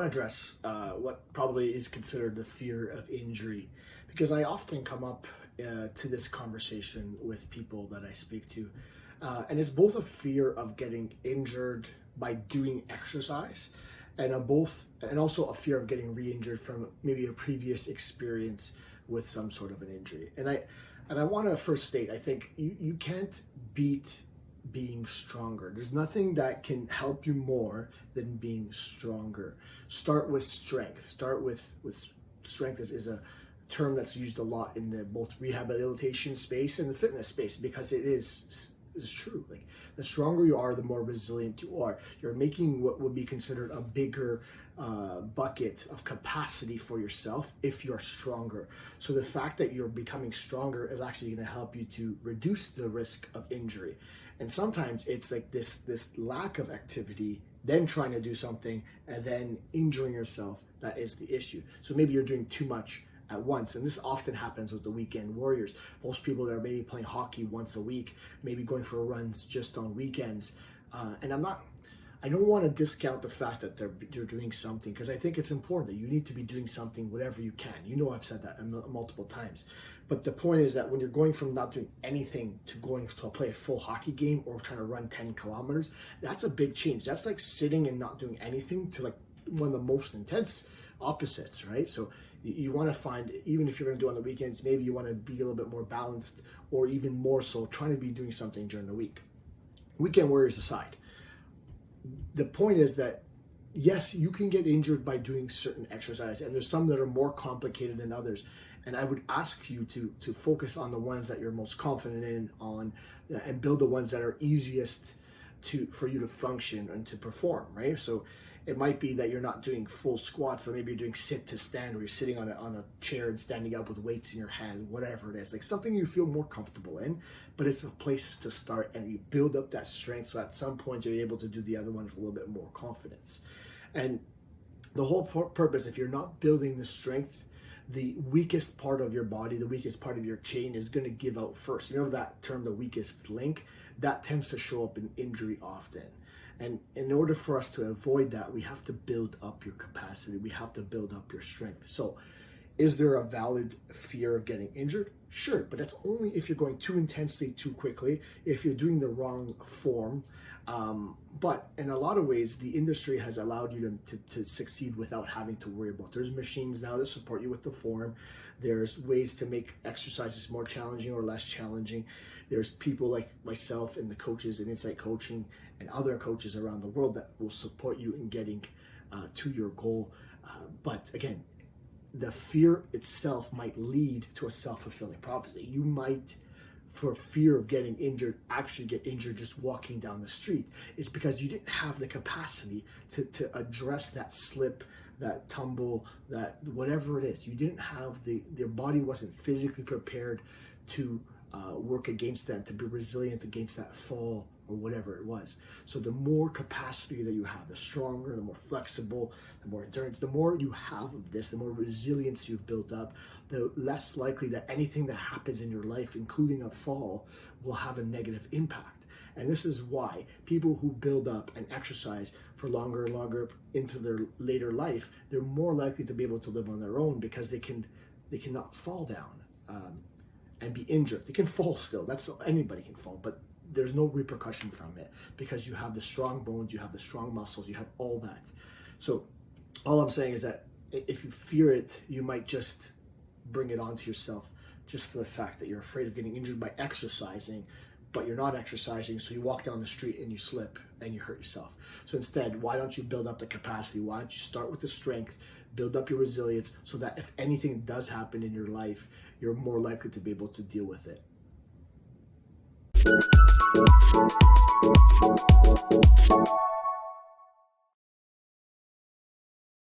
address what probably is considered the fear of injury, because I often come up to this conversation with people that I speak to, and it's both a fear of getting injured by doing exercise, and also a fear of getting re-injured from maybe a previous experience with some sort of an injury. And I want to first state, I think you can't beat being stronger. There's nothing that can help you more than being stronger. Start with strength. Start with strength is a term that's used a lot in the both rehabilitation space and the fitness space, because it is true. Like, the stronger you are, the more resilient you are. You're making what would be considered a bigger bucket of capacity for yourself if you're stronger. So the fact that you're becoming stronger is actually going to help you to reduce the risk of injury. And sometimes it's like this lack of activity, then trying to do something and then injuring yourself, that is the issue. So maybe you're doing too much at once, and this often happens with the weekend warriors. Those people that are maybe playing hockey once a week, maybe going for runs just on weekends. And I don't want to discount the fact that they're doing something, because I think it's important that you need to be doing something whatever you can. You know, I've said that multiple times. But the point is that when you're going from not doing anything to going to play a full hockey game or trying to run 10 kilometers, that's a big change. That's like sitting and not doing anything to like one of the most intense opposites, right? So you want to find, even if you're going to do it on the weekends, maybe you want to be a little bit more balanced, or even more so trying to be doing something during the week. Weekend warriors aside, the point is that yes, you can get injured by doing certain exercise, and there's some that are more complicated than others. And I would ask you to focus on the ones that you're most confident in and build the ones that are easiest for you to function and to perform, right? So it might be that you're not doing full squats, but maybe you're doing sit to stand, where you're sitting on a chair and standing up with weights in your hand, whatever it is, like something you feel more comfortable in. But it's a place to start, and you build up that strength, so at some point you're able to do the other one with a little bit more confidence. And the whole purpose, if you're not building the strength, the weakest part of your body, the weakest part of your chain is going to give out first. You know that term, the weakest link? That tends to show up in injury often. And in order for us to avoid that, we have to build up your capacity. We have to build up your strength. So is there a valid fear of getting injured? Sure, but that's only if you're going too intensely, too quickly, if you're doing the wrong form. But in a lot of ways, the industry has allowed you to succeed without having to worry about. There's machines now that support you with the form. There's ways to make exercises more challenging or less challenging. There's people like myself and the coaches in Insight Coaching and other coaches around the world that will support you in getting to your goal. But again, the fear itself might lead to a self-fulfilling prophecy. You might, for fear of getting injured, actually get injured just walking down the street. It's because you didn't have the capacity to address that slip, that tumble, that whatever it is. You didn't have your body wasn't physically prepared to work against that, to be resilient against that fall or whatever it was. So the more capacity that you have, the stronger, the more flexible, the more endurance, the more you have of this, the more resilience you've built up, the less likely that anything that happens in your life, including a fall, will have a negative impact. And this is why people who build up and exercise for longer and longer into their later life, they're more likely to be able to live on their own, because they cannot fall down and be injured. They can fall still. Anybody can fall, but there's no repercussion from it, because you have the strong bones, you have the strong muscles, you have all that. So all I'm saying is that if you fear it, you might just bring it onto yourself, just for the fact that you're afraid of getting injured by exercising, but you're not exercising, so you walk down the street and you slip and you hurt yourself. So instead, why don't you build up the capacity? Why don't you start with the strength, build up your resilience, so that if anything does happen in your life, you're more likely to be able to deal with it.